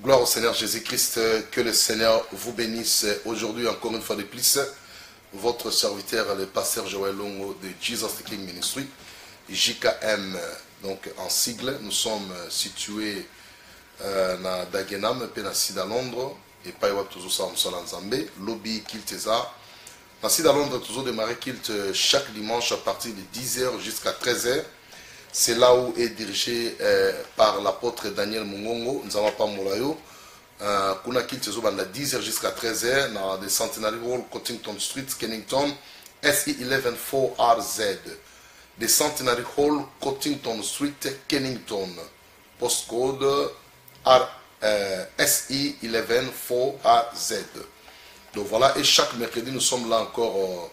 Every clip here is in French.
Gloire au Seigneur Jésus-Christ, que le Seigneur vous bénisse aujourd'hui encore une fois de plus. Votre serviteur, le pasteur Joël Longo de Jesus the King Ministry, JKM, donc en sigle. Nous sommes situés na Dagenham, Penacide à Londres, et Paiwa toujours ça en Zambé, lobby Kilteza. Nacide à Londres, toujours démarrer Kilt chaque dimanche à partir de 10h jusqu'à 13h. C'est là où est dirigé par l'apôtre Daniel Mungongo. Nous n'avons pas Moulayo. Kuna Kilt Tezo banda 10h jusqu'à 13h dans le Centenary Hall, Cottington Street, Kennington, SE 114RZ. The Centenary Hall, Cottington Street, Kennington. Postcode SE 114RZ. Donc voilà, et chaque mercredi, nous sommes là encore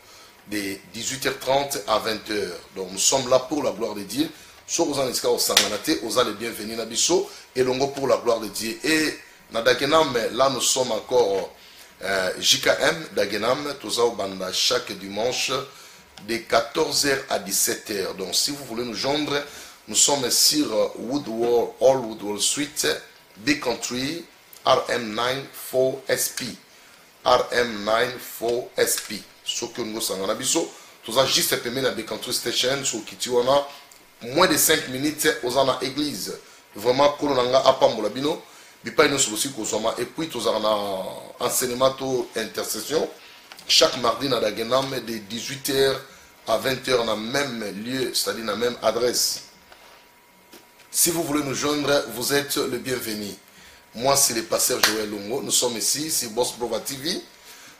de 18h30 à 20h. Donc nous sommes là pour la gloire de Dieu. Soit aux aniska au sanganate, aux allez bienvenus Nabiso, et longo pour la gloire de Dieu. Et na Dagenham, là nous sommes encore JKM Dagenham, tous banda chaque dimanche de 14h à 17h. Donc si vous voulez nous joindre, nous sommes sur Woodward, All Woodward Street, Big Country, RM94SP. RM94SP. Ce que nous avons Nabiso, tous juste permis la Big Country Station, sur Kitiwana. Moins de 5 minutes aux en église. Vraiment, kolonanga apambola bino. Bipa ino aussi kozoma. Et puis, tous en enseignement intercession. Chaque mardi, na Dagenham, de 18h à 20h, dans le même lieu, c'est-à-dire dans la même adresse. Si vous voulez nous joindre, vous êtes le bienvenu. Moi, c'est le pasteur Joël Longo. Nous sommes ici, c'est Boss Brova TV.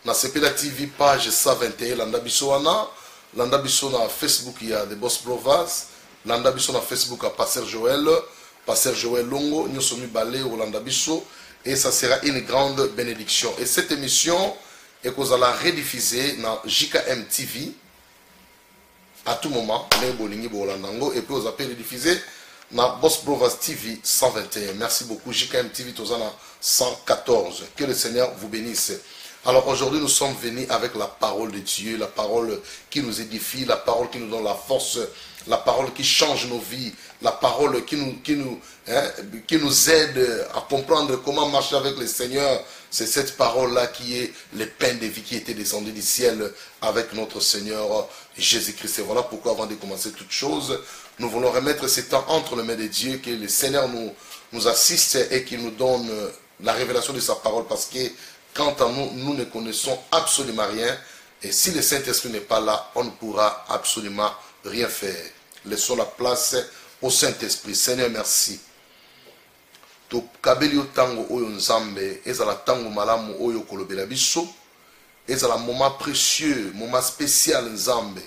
Dans CPLA TV, page 121, Landabisoana. Landabiso na Facebook, il y a des Boss Brovas. Landa biso na Facebook à Pasteur Joël Longo, nous sommes balés au Landa biso, et ça sera une grande bénédiction. Et cette émission est qu'on la rediffuser dans JKM TV à tout moment, et puis on va rediffuser dans Boss Brovas TV 121. Merci beaucoup, JKM TV 114. Que le Seigneur vous bénisse. Alors aujourd'hui, nous sommes venus avec la parole de Dieu, la parole qui nous édifie, la parole qui nous donne la force, la parole qui change nos vies, la parole qui nous aide à comprendre comment marcher avec le Seigneur. C'est cette parole-là qui est le pain de vie qui était descendu du ciel avec notre Seigneur Jésus-Christ. Et voilà pourquoi, avant de commencer toute chose, nous voulons remettre ce temps entre les mains de Dieu, que le Seigneur nous assiste et qu'il nous donne la révélation de sa parole, parce que quant à nous, nous ne connaissons absolument rien. Et si le Saint-Esprit n'est pas là, on ne pourra absolument rien faire. Laissons la place au Saint-Esprit. Seigneur, merci. To kabeli tango oyo nzambe, ezala tango malamu oyo kolobela biso, ezala moment précieux, moment spécial nzambe,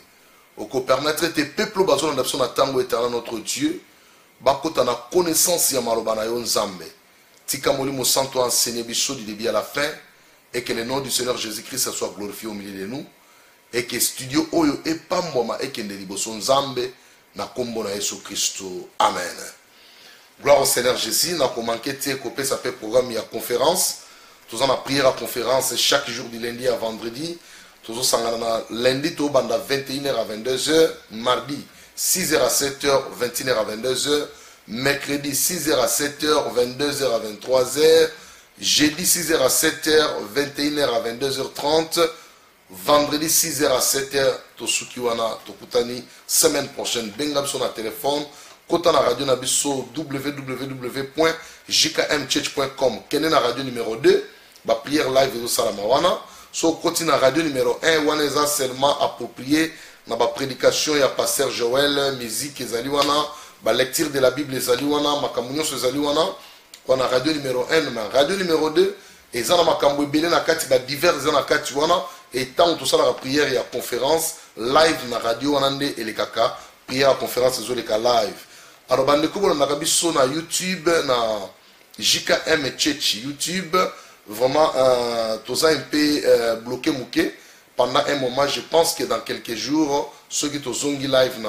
oko permettre tes peuples bazona d'abson na tango éternel notre Dieu, bakota na connaissance ya maloba na yo nzambe. Tika molimo santo enseigner biso du début à la fin, et que le nom du Seigneur Jésus-Christ soit glorifié au milieu de nous, et que studio oyo epamboma et que ndeliboso nzambe na kombo na Yesu Christo. Amen. Gloire au Seigneur Jésus. N'a pas manqué de copier sa programme et à conférence. Tous en a prière à conférence chaque jour du lundi à vendredi. Tous en lundi tout banda 21h à 22h, mardi 6h à 7h, 21h à 22h, mercredi 6h à 7h, 22h à 23h, jeudi 6h à 7h, 21h à 22h30, vendredi 6h à 7h, Tosukiwana, Tokutani, semaine prochaine, Bengam sur notre téléphone, Kota na radio nabiso www.jkmchurch.com, Kene na radio numéro 2, ba prière live de Salamawana, so Koti na radio numéro 1, Waneza seulement approprié, na ba prédication ya pasteur Joël, musique ezaliwana, ba lecture de la Bible ezaliwana, makamunyo ezaliwana, on a radio numéro 1, mais radio numéro 2, et ça na makambo ebele na kati ba divers na kati wana. Et tant tout ça la prière et la conférence live na radio wanande et les kaka prière à conférence et les live. Alors bande ko na kabiso na YouTube na JKM Church YouTube vraiment tout ça un peu bloqué mouké pendant un moment. Je pense que dans quelques jours ceux qui to zongi live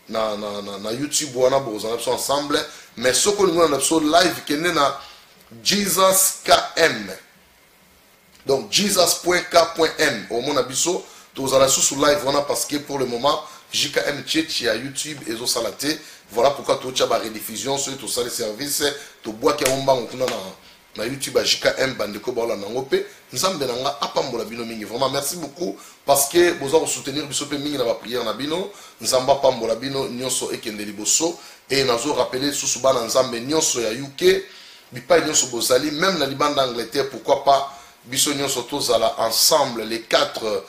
na YouTube wana boza ensemble, mais ce que nous on a live qui est na Jesus KM. Donc, jesus.k.m. Au mon abisso, tous allez sous live, voilà, parce que pour le moment, JKM Church, il y a YouTube et zo salaté. Voilà pourquoi tout ça va rediffusion, sur tout ça les services, tout bois qui a un banc, na YouTube à JKM Bandeko Baola Nangope. Nzambe nanga apambola bino mingi. Vraiment merci beaucoup parce que vous avez soutenir biso pe mingi na ba prière na bino. Nzamba pambola bino nyonso ekende liboso et nazo rappeler sous bana nzambe nyonso ya UK bipa nyonso bozali même na libanda Angleterre pourquoi pas biso nyonso tozala ensemble les 4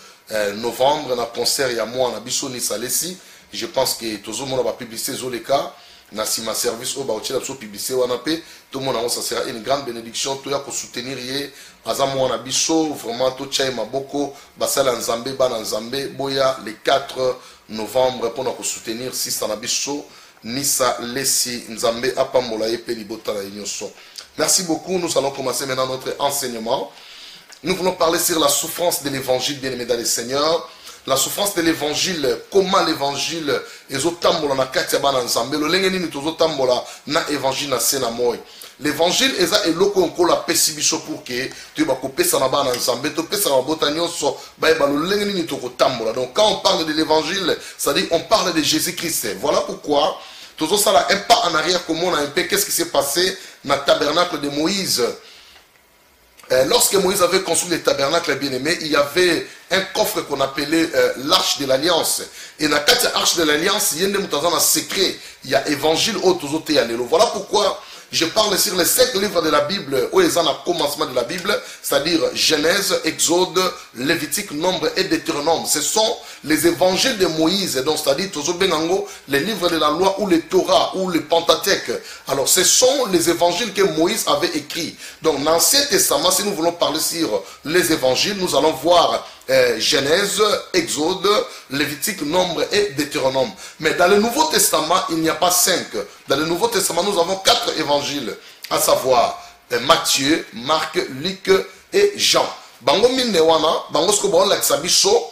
novembre na concert ya moi na biso ni salesi. Je pense que tozo mona ba publicité zoleka na sima service au baochela so publicité wana pe tout le monde ça sera une grande bénédiction to ya ko soutenir ye azamo na biso vraiment to chai maboko basala nzambe bana nzambe boya le 4 novembre pour nous soutenir si ça na biso nisa lesi nzambe apambola ye pe libota la nyonso. Merci beaucoup, nous allons commencer maintenant notre enseignement. Nous voulons parler sur la souffrance de l'évangile, bien aimé dans le Seigneur. La souffrance de l'évangile, comment l'évangile est otambola na katia bana nzambe lo lengeni ni tozo tambola na évangile na sena moy. L'évangile eza eloko onkola pesi biso pour que tu ba ko pesa na bana nzambe to pesa na bota nyonso ba ba lo lengeni ni toko tambola. Donc quand on parle de l'évangile, ça dit on parle de Jésus-Christ. Voilà pourquoi tozo sala un pas en arrière comment on a un peu qu'est-ce qui s'est passé dans le tabernacle de Moïse. Lorsque Moïse avait construit le tabernacle bien-aimé, il y avait un coffre qu'on appelait l'arche de l'alliance. Et dans l'arche de l'alliance, il y a un secret. Il y a évangile autozote yalélo. Voilà pourquoi je parle sur les 5 livres de la Bible, où ils ont le commencement de la Bible, c'est-à-dire Genèse, Exode, Lévitique, Nombre et Deutéronome. Ce sont les évangiles de Moïse, donc c'est-à-dire les livres de la loi ou les Torah ou les Pentateuque. Alors ce sont les évangiles que Moïse avait écrits. Donc dans l'Ancien Testament, si nous voulons parler sur les évangiles, nous allons voir Genèse, Exode, Lévitique, Nombre et Deutéronome. Mais dans le Nouveau Testament, il n'y a pas 5. Dans le Nouveau Testament, nous avons 4 évangiles, à savoir Matthieu, Marc, Luc et Jean. Bango minnewana, bango skoba on l'aksabiso,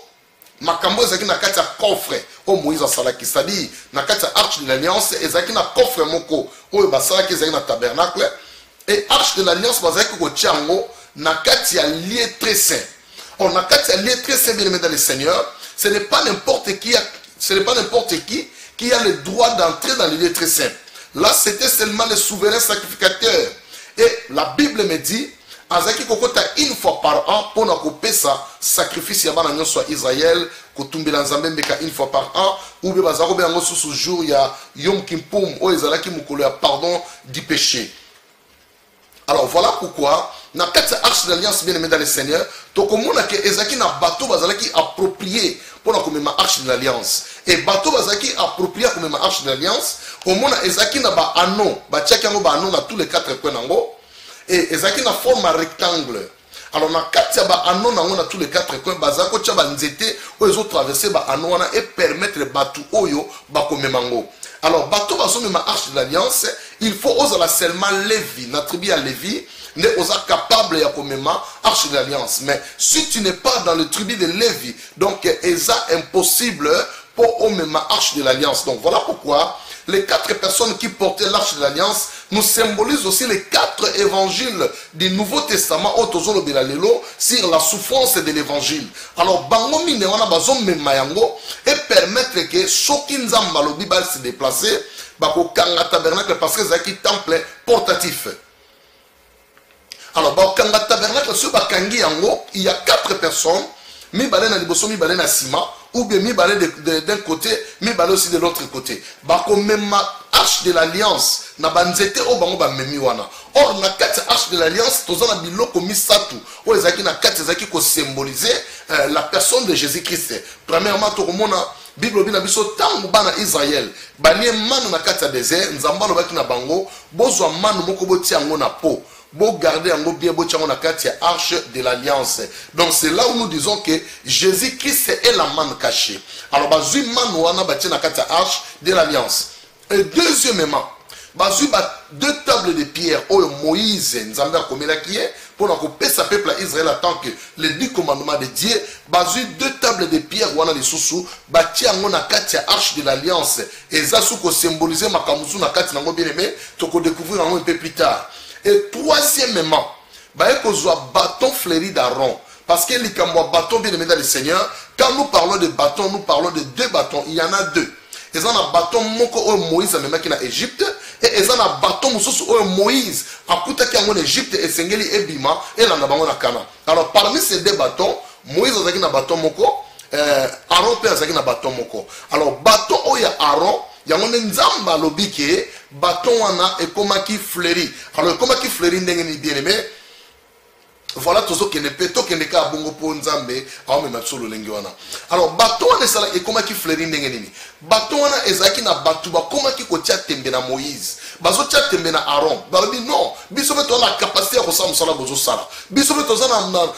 makambo ezaki na kati ya coffre o Moïse asalaki, c'est-à-dire na kati ya arche de l'alliance ezaki na coffre moko oyo basalaki ezaki na tabernacle et arche de l'alliance bazaki ko tiango na kati ya lieu très saint. On a quatre lieux très saints, bien aimés dans le Seigneur. Ce n'est pas n'importe qui, qui a le droit d'entrer dans les lieux très saints. Là, c'était seulement le souverain sacrificateur. Et la Bible me dit, Azaki kokota une fois par an pour nous couper ça sacrifice yabana nyon soit Israël kotumbi lanzambe mbeka une fois par an ou bien bazaro ben ngosu ce jour il y a Yom Kippur o ezalaki mukolo ya pardon du péché. Alors voilà pourquoi na quatre arches d'alliance bien aimé dans le Seigneur to komona ke ezaki na bateau bazalaki approprié pour na komema arche de l'alliance et bateau bazalaki approprié komema arche de l'alliance komona ezaki na ba anneau ba tiaki ngo ba anneau na tous les quatre coins nango et ezaki na forme rectangle. Alors na kati ya ba anneau nango na tous les quatre coins bazako tia ba nzete o ezo traverser ba anneau wana et permettre bateau oyo ba komema ngo. Alors bateau bazomema arche de l'alliance il faut osala seulement Lévi na tribu ya Lévi ne osa capable ya komema arche de l'alliance. Mais si tu n'es pas dans le tribu de Lévi, donc eza impossible pour omema arche de l'alliance. Donc voilà pourquoi les quatre personnes qui portaient l'arche de l'alliance nous symbolisent aussi les quatre évangiles du Nouveau Testament autozolo belalelo sur la souffrance de l'évangile. Alors bango mine wana bazomema yango et permettre que soki nzamba lobi bal se déplacer bako kanga tabernacle parce que zaki temple portatif. Alors, dans tabernacle, sur Bakangi Yango, il y a quatre personnes, mi balé na liboso, mi balé na sima, ou bien mi balé d'un côté, mi balé aussi de l'autre côté. Bako même arche de l'alliance, na banzete o bango ba memi wana. Or, na kati arche de l'alliance, tozana biloko misatu, o ezaki na kati ezaki ko symboliser la personne de Jésus-Christ. Premièrement, tokomona Bible bina biso tangu bana Israël, banie manu na kati ya désert, nzamba lobaki na bango, bozwa manu moko botia ngo na po. Pour garder en bien arche de l'alliance. Donc c'est là où nous disons que Jésus-Christ est la manne cachée. Alors bazui manouana bâti na katia arche de l'alliance. Et deuxièmement, bazui deux tables de pierre où Moïse nzambe akomela qui est pour n'accompagner sa peuple à Israël en tant que les 10 commandements de Dieu. Bazui deux tables de pierre wana les sous bâti en na katia arche de l'alliance. Et ça sous symboliser makamusu na katia nango bien aimé, to ko découvrir un peu plus tard. Et troisièmement, il y a un bâton fleuri d'Aaron. Parce qu'il y a un bâton bien aimé dans le Seigneur. Quand nous parlons de bâton, nous parlons de deux bâtons. Il y en a deux. Il y a un bâton Moïse a même qui en Égypte. et ils ont un bâton Moïse a coûté en Égypte et Sengeli et Bima et là na Cana. Alors parmi ces deux bâtons, Moïse a un bâton moko, Aaron peut a un bâton moko. Alors bâton oya Aaron, il y a un nzamba lobike, bâton wana et comment qui fleurit. Alors comment qui fleurit n'engeni bien aimé. Voilà tout ce qui ne peut pas que bongo po nzambe a même solo lengiwana. Alors bâton wana sala et comment qui fleurit n'engeni. Bâton wana ezaki na batu ba comment qui ko tia tembe na Moïse. Bazo tia tembe na Aaron. Babi non, biso beto na capacité ko sa musala bozo sala. Biso beto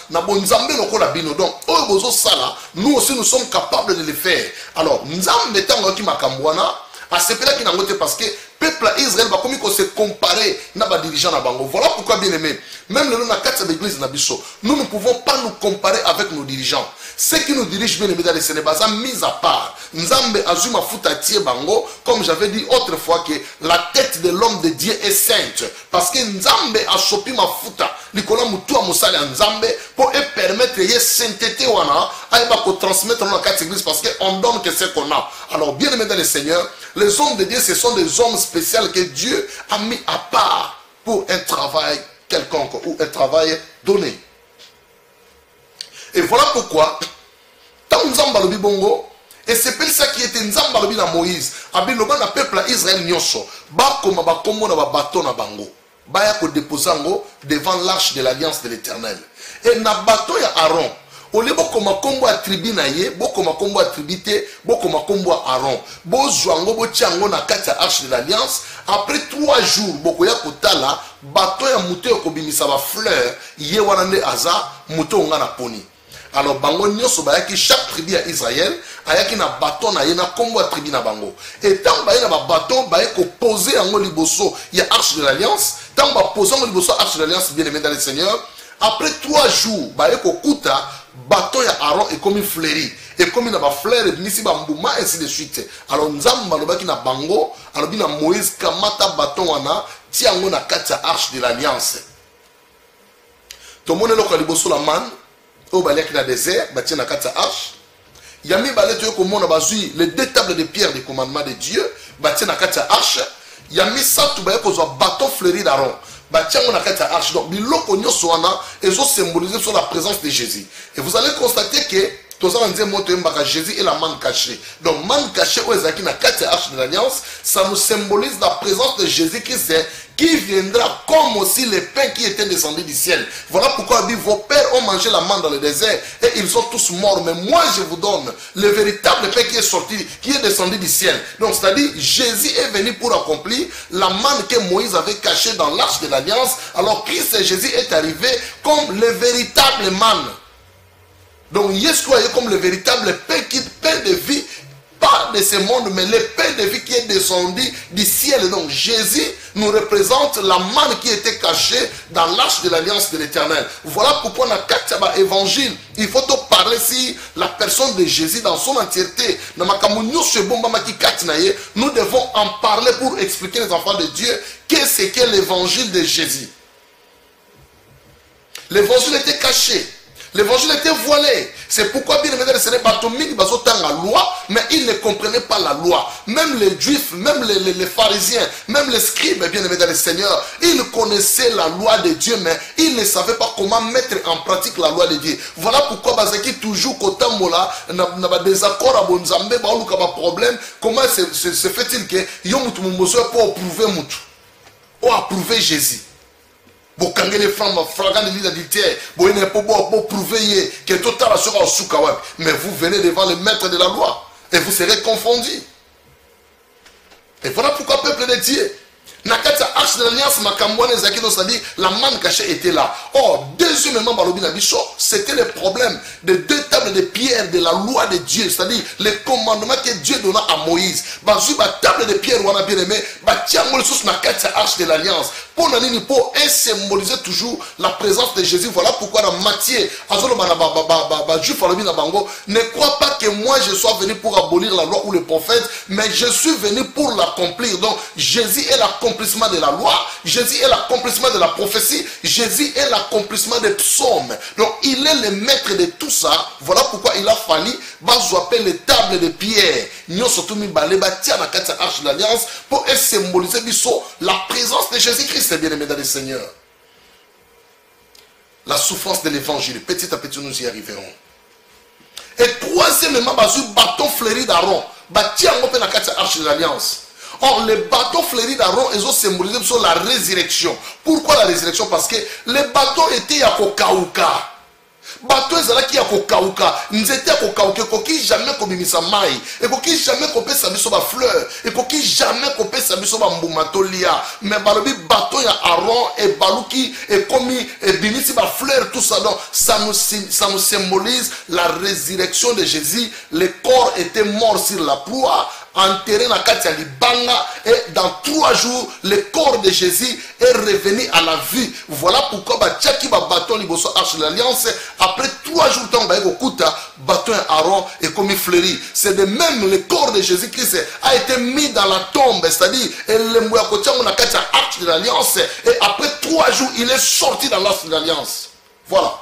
na bonzambe lokola bino. Donc o bozo sala, nous aussi nous sommes capables de le faire. Alors nzambe tango ki makambwana à ce là qui n'a pas parce que peuple Israël va comme se comparer na ba dirigeant na bango. Voilà pourquoi bien aimé, même le nom na quatre d'église na biso, nous ne pouvons pas nous comparer avec nos dirigeants. Ceux qui nous dirigent bien aimé dans les Sénégal, mis à part. Nzambe azuma futa tie bango, comme j'avais dit autrefois que la tête de l'homme de Dieu est sainte parce que Nzambe a chopi ma futa. Likola mutu a musala Nzambe pour permettre y sainteté wana aiba ko transmettre dans la quatre église parce que on donne que ce qu'on a. Alors bien aimé dans le Seigneur, les hommes de Dieu ce sont des hommes spéciaux que Dieu a mis à part pour un travail quelconque ou un travail donné. Et voilà pourquoi, tant Nzamba le bongo, et c'est pour ça qui était Nzamba le na Moïse, abiloba na peuple Israël nyonso, ba koma ba komo na ba bateau na bango, ba ya ko déposango devant l'arche de l'alliance de l'Éternel. Et na bateau ya Aaron, ole bokoma kombo attribu na ye, bokoma kombo attribute, bokoma kombo Aaron, bo zwango bo tiango na kati ya arche de l'alliance. Après 3 jours, bokoya kotala, bateau ya muto ko bimisa ba fleur, ye wana nde aza muto nga na poni. Alors bango nyonso bayaki chaque tribu à Israël ayaki na bâton na ye na kombo tribu na bango. Et tant baye na ba bâton baye ko poser en liboso il y a arche de l'alliance, tant ba poser en liboso arche de l'alliance bien aimé dans le Seigneur. Après 3 jours baye ko kuta bâton ya Aaron et comme fleuri et comme na ba fleur et nisi ba mbuma ainsi de suite. Alors nzamba lobaki na bango, alors bina Moïse kamata bâton wana tiango na kati ya arche de l'alliance. To monelo ko liboso la man au balai qui dans le désert, bâti na kata arche. Yami balai tu comme on a bazui les 2 tables de pierre des commandements de Dieu, bâti na kata arche. Yami ça tout balai pour un bâton fleuri d'Aaron, bâti na kata arche. Donc biloko nyoso wana ils ont symbolisé sur la présence de Jésus. Et vous allez constater que tous les gens Jésus est la manne cachée. Donc manne cachée où est na kata arche de l'alliance, ça nous symbolise la présence de Jésus qui viendra comme aussi les pains qui étaient descendus du ciel. Voilà pourquoi il dit, vos pères ont mangé la manne dans le désert et ils sont tous morts. Mais moi je vous donne le véritable pain qui est sorti, qui est descendu du ciel. Donc c'est-à-dire Jésus est venu pour accomplir la manne que Moïse avait cachée dans l'arche de l'alliance. Alors Christ Jésus est arrivé comme le véritable manne. Donc Yeshua est comme le véritable pain de vie, pas de ce monde, mais le pain de vie qui est descendu du ciel. Donc Jésus nous représente la manne qui était cachée dans l'arche de l'alliance de l'Éternel. Voilà pourquoi dans le évangile, il faut parler sur la personne de Jésus dans son entièreté. Nous devons en parler pour expliquer les enfants de Dieu qu'est-ce qu'est l'évangile de Jésus. L'évangile était caché. L'évangile était voilé. C'est pourquoi bien évidemment ce n'est pas tout le monde qui la loi, mais ils ne comprenaient pas la loi. Même les juifs, même les pharisiens, même les scribes, bien évidemment le Seigneur, ils connaissaient la loi de Dieu, mais ils ne savaient pas comment mettre en pratique la loi de Dieu. Voilà pourquoi Bazaki toujours kotambola n'a désaccord à Bonzambe, ba problème. Comment se fait-il que yomutu mumboso pour prouver mutu, ou approuver Jésus? Vous kangez les femmes, flagrant de l'identité, vous n'avez pas pour prouver que tout à sera au soukawab. Mais vous venez devant le maître de la loi et vous serez confondus. Et voilà pourquoi peuple de Dieu, Nakata arche de l'alliance Makambouane Zakido Sadi, la manne cachée était là. Or, deuxièmement, Balobina Bichot, c'était le problème de 2 tables de pierre de la loi de Dieu, c'est-à-dire les commandements que Dieu donna à Moïse. Bazu ba table de pierre, on a bien aimé, ba tiamol sous Nakata arche de l'alliance. Pour Nanini, pour symboliser toujours la présence de Jésus. Voilà pourquoi dans Matthieu, ne crois pas que moi je sois venu pour abolir la loi ou le prophète, mais je suis venu pour l'accomplir. Donc, Jésus est l'accomplissement de la loi, Jésus est l'accomplissement de la prophétie, Jésus est l'accomplissement des psaumes. Donc, il est le maître de tout ça. Voilà pourquoi il a fallu appeler les tables de pierre nyonso to mibale batia na kati ya arche de l'alliance pour symboliser biso la présence de Jésus-Christ, bien aimé dans le Seigneur. La souffrance de l'évangile, petit à petit nous y arriverons. Et troisièmement, bâton fleuri d'Aaron, batia ngope na kati ya arche de l'alliance. Or, les bâtons fleuris d'Aaron, ils ont symbolisé sur la résurrection. Pourquoi la résurrection? Parce que les bâtons étaient à Kokauka. Bâtons étaient à Kokauka. Ils étaient à Kokauka. Ils jamais komimisa mai. Et qu'ils jamais kopé sa biso ba fleur. Et qu'ils jamais kopé sa biso ba mbumatolia. Mais balobi bâton ya Aaron et baluki et komi et binisi ba fleur tout ça. Donc ça nous symbolise la résurrection de Jésus. Le corps était mort sur la croix, enterré dans Katia Libanga, et dans 3 jours, le corps de Jésus est revenu à la vie. Voilà pourquoi Tchaki ba bâton liboso arche de l'alliance. Après 3 jours, tant bâton Aaron est comme fleuri. C'est de même le corps de Jésus-Christ a été mis dans la tombe, c'est-à-dire le arche de l'alliance, et après 3 jours, il est sorti dans l'arche de l'alliance. Voilà.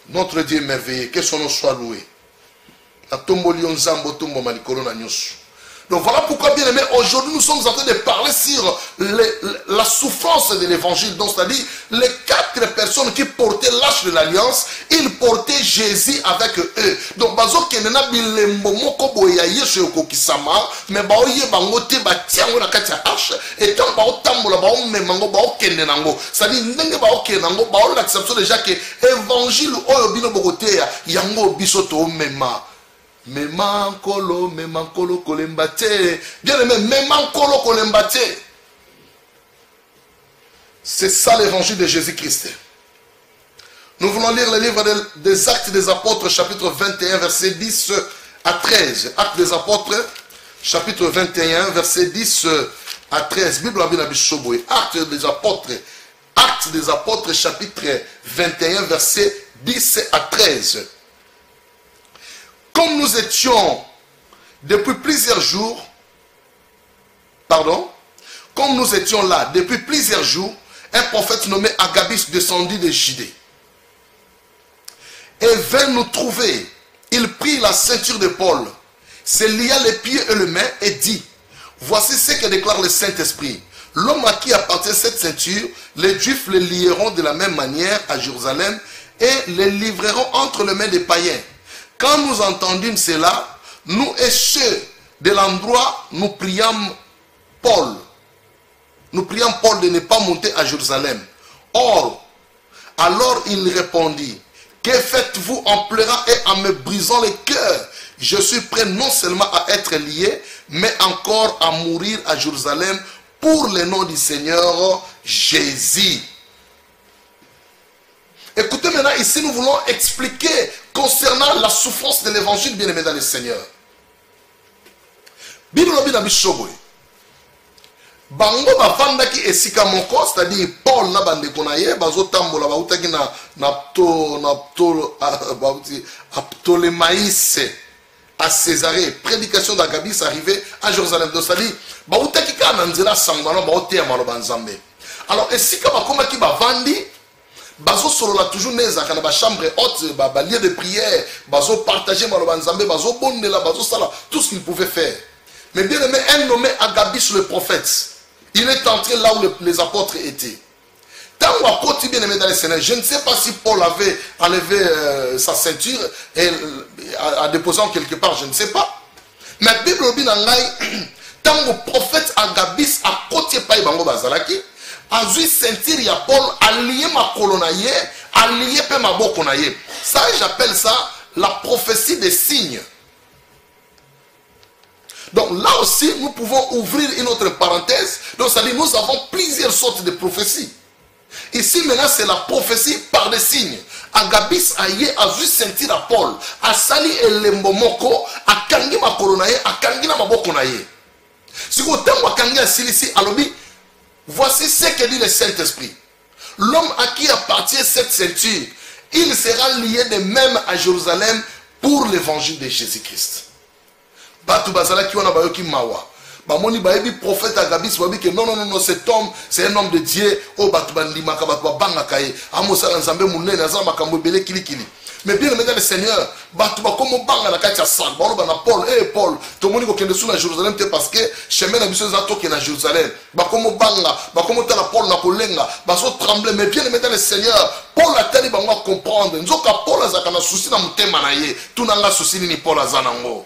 Notre Dieu est merveilleux. Que son nom soit loué. Donc voilà pourquoi, bien aimé, aujourd'hui nous sommes en train de parler sur la souffrance de l'évangile. Donc c'est-à-dire les 4 personnes qui portaient l'arche de l'alliance, ils portaient Jésus avec eux. Donc bazo kenena bilembo moko boya yesu kokisama, mais ba oye bango te ba tiango na kati ya arche, et tant ba otambola ba omemango ba okenenango. C'est-à-dire ndenge ba okenenango ba o l'acception déjà que évangile oyo bino bokoteya yango biso to mema. Memankolo kolembate. Bien aimé, memankolo kolembate. C'est ça l'évangile de Jésus-Christ. Nous voulons lire le livre des Actes des Apôtres, chapitre 21, verset 10 à 13. Actes des Apôtres, chapitre 21, verset 10 à 13. Bible Abinabichoboy. Actes des Apôtres, chapitre 21, verset 10 à 13. Comme nous étions depuis plusieurs jours, comme nous étions là depuis plusieurs jours, un prophète nommé Agabus descendit de Judée et vint nous trouver. Il prit la ceinture de Paul, se lia les pieds et les mains et dit: voici ce que déclare le Saint-Esprit. L'homme à qui appartient cette ceinture, les Juifs le lieront de la même manière à Jérusalem et les livreront entre les mains des païens. Quand nous entendîmes cela, nous et ceux de l'endroit, nous priâmes Paul de ne pas monter à Jérusalem. Or, alors il répondit: que faites-vous en pleurant et en me brisant le cœur? Je suis prêt non seulement à être lié, mais encore à mourir à Jérusalem pour le nom du Seigneur Jésus. Écoutez maintenant, ici nous voulons expliquer concernant la souffrance de l'évangile, bien aimé dans le Seigneur. Bible na bishoboy. Bango bafandaki esika moko, c'est-à-dire Paul na bande konaye bazo tambola bautaki na Ptolémaïs à Césarée. Prédication d'Agabus arrivée à Jérusalem. Donc c'est-à-dire bautaki ka na nzela sangano baotea maloba nzambe. Alors esika bakomaki bavandi bazo solola toujours nezaka na ba chambre haute, ba lieu de prière, bazo partager maloba nzambe, bazo bondela, bazo sala tout ce qu'il pouvait faire. Mais bien aimé, un nommé Agabus le prophète, il est entré là où les apôtres étaient. Tant à côté, bien aimé dans les Seigneur, je ne sais pas si Paul avait enlevé sa ceinture et a déposé en quelque part, je ne sais pas. Mais Bible binangai, tant au prophète Agabus à côté pa bango bazalaki, azui ceinture ya Paul, allié ma colonaye, allié pe ma bokonaye. Ça, j'appelle ça la prophétie des signes. Donc là aussi, nous pouvons ouvrir une autre parenthèse. Donc ça dit, nous avons plusieurs sortes de prophéties. Ici maintenant, c'est la prophétie par des signes. Agabus aye azui ceinture à Paul, asali elembomoko, akangi ma colonaye, akangi na mabokonaye. Si vous avez akangi asilisi alobi, voici ce que dit le Saint-Esprit. L'homme à qui appartient cette ceinture, il sera lié de même à Jérusalem pour l'évangile de Jésus-Christ. Batu bazala qui wana bayoki mawa. Prophète Agabus, non, cet homme, c'est un homme de Dieu. Oh, batu bandimaka, batu banga bangaka ye amosala nzambe munene azala makambo ebele kilikili. Mais bien aimé dans le Seigneur, batu ba komo banga na kati ya sac, ba na Paul, Paul, to moni ko kende sous na Jérusalem te parce que chemin na biso za toke na Jérusalem. Ba komo banga, ba komo ta la Paul na kolenga, ba so trembler. Mais bien aimé dans le Seigneur, Paul a tali ba ngwa comprendre. Nzoka Paul azaka na souci na mutema na ye, tunanga souci ni Paul azanango.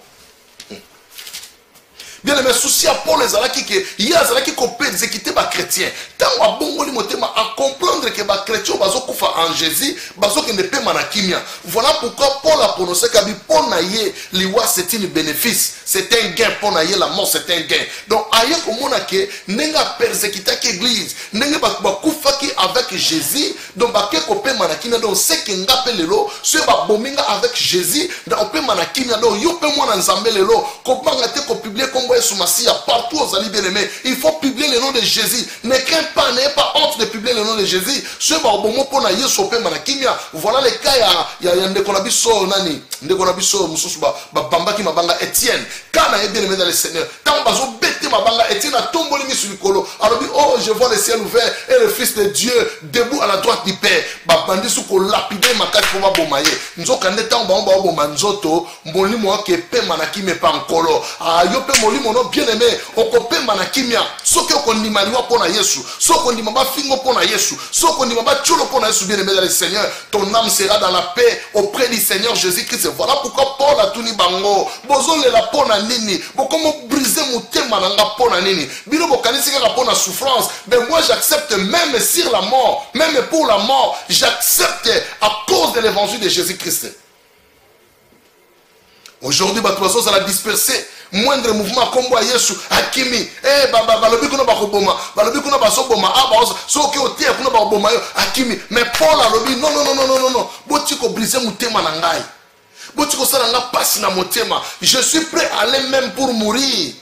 Bien aimé, souci à Paul ezalaki que il azalaki ko pe exécuter ba chrétien. Tant wa bongoli motema à comprendre que ba chrétien bazo kufa en Jésus, bazo ke ne pe manakimia. Voilà pourquoi Paul a prononcé que bi Paul na ye liwa c'est un bénéfice, c'est un gain pour na ye la mort c'est un gain. Donc aye ko mona ke nenga persécuter que église, nenga ba kufa ki avec Jésus, donc ba ke ko pe manakimia donc c'est que ngapelelo, ce ba bominga avec Jésus, donc pe manakimia donc yo pe mona nzambe lelo, ko banga te ko publier comme partout aux amis bien-aimés, il faut publier le nom de Jésus. Ne crains pas, n'ayez pas honte de publier le nom de Jésus. Ce barbomo pour naïe sopé manakimia. Voilà les cas, il y a Ndekonabiso nani, Ndekonabiso mususuba, bamba qui mabanga Étienne. Quand naïe bien-aimé dans le Seigneur, tant bazo bête mabanga Étienne a tombé mis sur le colo. Alors dit oh je vois le ciel ouvert et le Fils de Dieu debout à la droite du Père. Babandi suko lapide makati pour babomaye. Nzoka ndeta mba mba bomanzoto, mboli mo ke pe manakime pa nkolo. Ayo pe moli mono bien aimé, okope manakimia, soki okondimaliwa pona Yesu, soki ondimaba fingo pona Yesu, soki ondimaba tcholo pona Yesu bien aimé dans le Seigneur, ton âme sera dans la paix auprès du Seigneur Jésus-Christ. Voilà pourquoi Paul a tout ni bango, bozo le la pona nini, bokomo briser mutema nanga pona nini, bino bokanisi kaka pona souffrance, mais moi j'accepte même sur la mort, même pour la mort, j'accepte à cause de l'évangile de Jésus-Christ. Aujourd'hui, ça l'a dispersé. Moindre mouvement comme Yesu akimi balobi kuna bakoboma balobi kuna basoboma soki otie kuna bakoboma yo akimi mais Paul alobi non boti ko briser mutema na ngai boti ko sala nga passe na motema je suis prêt à aller même pour mourir.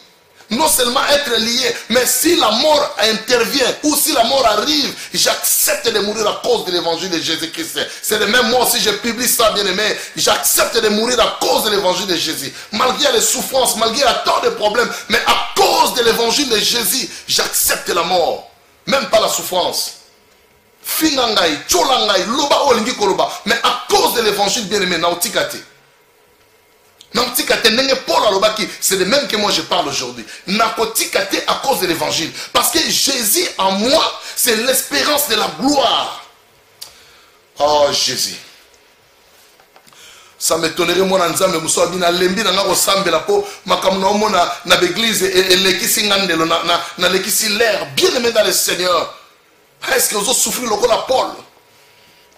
Non seulement être lié, mais si la mort intervient ou si la mort arrive, j'accepte de mourir à cause de l'évangile de Jésus-Christ. C'est de même moi, si je publie ça, bien aimé, j'accepte de mourir à cause de l'évangile de Jésus. Malgré les souffrances, malgré tant de problèmes, mais à cause de l'évangile de Jésus, j'accepte la mort. Même pas la souffrance. Fingangai, cholangai, loba olingi koloba, mais à cause de l'évangile, bien aimé, nautikate. C'est le même que moi je parle aujourd'hui. Nakotikate à cause de l'évangile. Parce que Jésus en moi, c'est l'espérance de la gloire. Oh Jésus. Ça m'étonnerait moi dans Nzambe muso abina lembi na ngako sambela po makamuna omona na l'église et lekisi ngandelo na lekisi l'air bien aimé dans le Seigneur. Est-ce que vous souffrez le la Paul?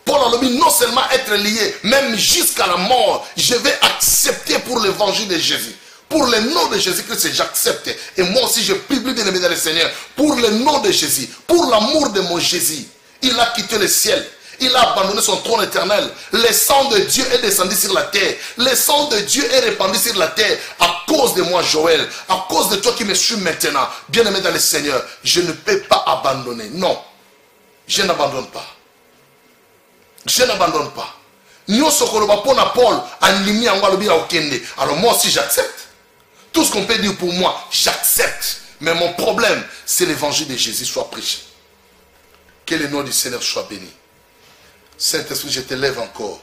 Paul a dit non seulement être lié, même jusqu'à la mort, je vais accepter pour l'évangile de Jésus. Pour le nom de Jésus-Christ, j'accepte. Et moi aussi, je publie bien aimé dans le Seigneur. Pour le nom de Jésus, pour l'amour de mon Jésus, il a quitté le ciel. Il a abandonné son trône éternel. Le sang de Dieu est descendu sur la terre. Le sang de Dieu est répandu sur la terre à cause de moi, Joël. À cause de toi qui me suis maintenant. Bien aimé dans le Seigneur, je ne peux pas abandonner. Non, je n'abandonne pas. Je n'abandonne pas. Paul, alors moi aussi j'accepte. Tout ce qu'on peut dire pour moi, j'accepte. Mais mon problème, c'est l'évangile de Jésus soit prêché. Que le nom du Seigneur soit béni. Saint-Esprit, je te lève encore.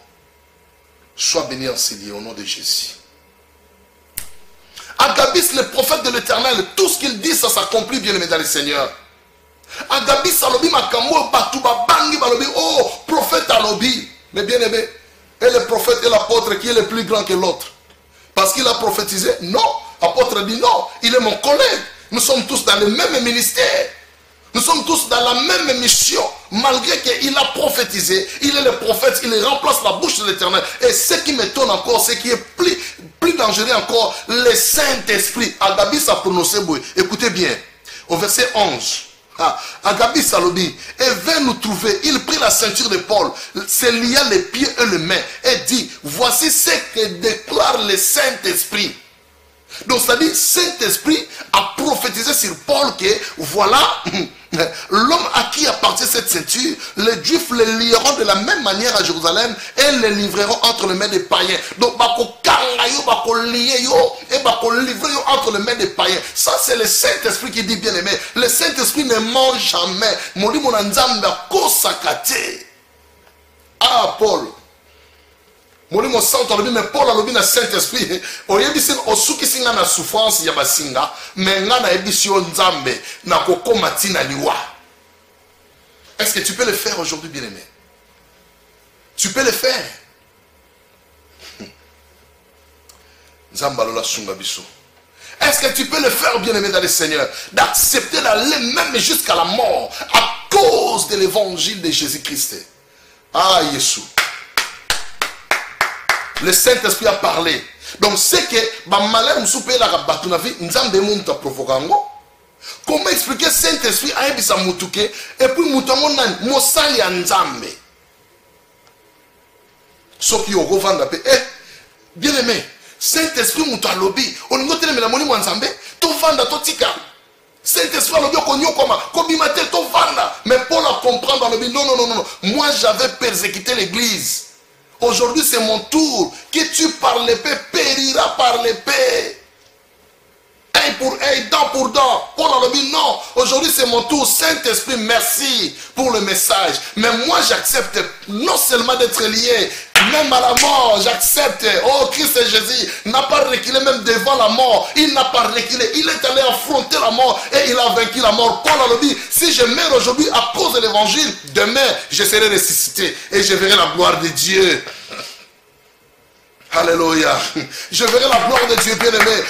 Sois béni en ces lieux au nom de Jésus. Agabus, le prophète de l'Éternel, tout ce qu'il dit, ça s'accomplit, bien aimé dans le Seigneur. Agabus alobi makambo batuba bangi balobi oh prophète alobi mais bien aimé et le prophète et l'apôtre qui est le plus grand que l'autre parce qu'il a prophétisé non apôtre dit non il est mon collègue nous sommes tous dans le même ministère nous sommes tous dans la même mission malgré qu'il a prophétisé il est le prophète il remplace la bouche de l'Éternel et ce qui m'étonne encore ce qui est plus dangereux encore le Saint-Esprit Agabus a prononcé écoutez bien au verset 11 Agabus Salobi et vint nous trouver. Il prit la ceinture de Paul, se lia les pieds et les mains et dit voici ce que déclare le Saint-Esprit. Donc c'est-à-dire, Saint-Esprit a prophétisé sur Paul que voilà, l'homme à qui appartient cette ceinture, les Juifs les lieront de la même manière à Jérusalem et les livreront entre les mains des païens. Donc, entre les mains des païens. Ça, c'est le Saint-Esprit qui dit, bien aimé. Le Saint-Esprit ne ment jamais. Ah, Paul. Molimo santo alobi mais Paul alobi na Saint-Esprit oyebisi osuki singa na souffrance ya basinga mais nga na ebisi nzambe na kokoma tina liwa. Est-ce que tu peux le faire aujourd'hui, bien-aimé? Tu peux le faire. Nzamba lola sunga biso. Est-ce que tu peux le faire, bien-aimé dans le Seigneur, d'accepter d'aller même jusqu'à la mort à cause de l'évangile de Jésus-Christ? Ah, Jésus. Le Saint-Esprit a parlé. Donc c'est que malheur soupé la rabatu na vie nzambe munta provokango. Comment expliquer Saint-Esprit a ebisa mutuke et puis mutango nan mosali ya nzambe. Soki yo govanda pe bien aimé Saint-Esprit muta lobi oningo telemela moni mwa nzambe to vanda to tika. Saint-Esprit a lobi okonyo koma kobimate to vanda mais pour la comprendre lobi non. Moi j'avais persécuté l'église. Aujourd'hui, c'est mon tour. Qui tue par l'épée périra par l'épée. Œil pour œil, dent pour dent. Paul a dit non. Aujourd'hui, c'est mon tour. Saint-Esprit, merci pour le message. Mais moi, j'accepte non seulement d'être lié, même à la mort, j'accepte. Oh, Christ et Jésus n'a pas reculé même devant la mort. Il n'a pas reculé. Il est allé affronter la mort et il a vaincu la mort. Paul a dit, si je meurs aujourd'hui à cause de l'évangile, demain, je serai ressuscité et je verrai la gloire de Dieu. Alléluia. Je verrai la gloire de Dieu, bien-aimé.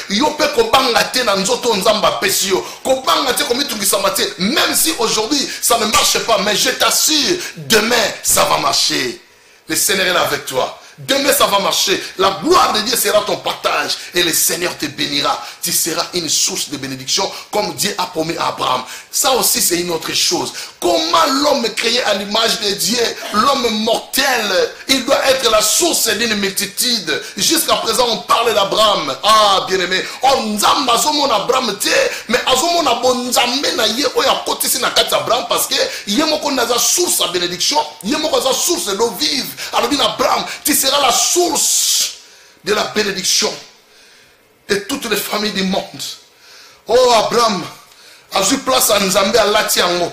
Même si aujourd'hui ça ne marche pas, mais je t'assure, demain ça va marcher. Le Seigneur est là avec toi. Demain ça va marcher. La gloire de Dieu sera ton partage et le Seigneur te bénira. Tu seras une source de bénédiction comme Dieu a promis à Abraham. Ça aussi c'est une autre chose. Comment l'homme créé à l'image de Dieu, l'homme mortel, il doit être la source d'une multitude. Jusqu'à présent on parle d'Abraham. Ah bien aimé, on zamba zomon Abraham te, mais azomon abonzambe na ye oya kotisi na kati Abraham parce que yemoko naza source à bénédiction, yemoko naza source d'eau vive. Alors bien Abraham, tu seras la source de la bénédiction de toutes les familles du monde. Oh Abraham a eu place à Nzambe à Latiango.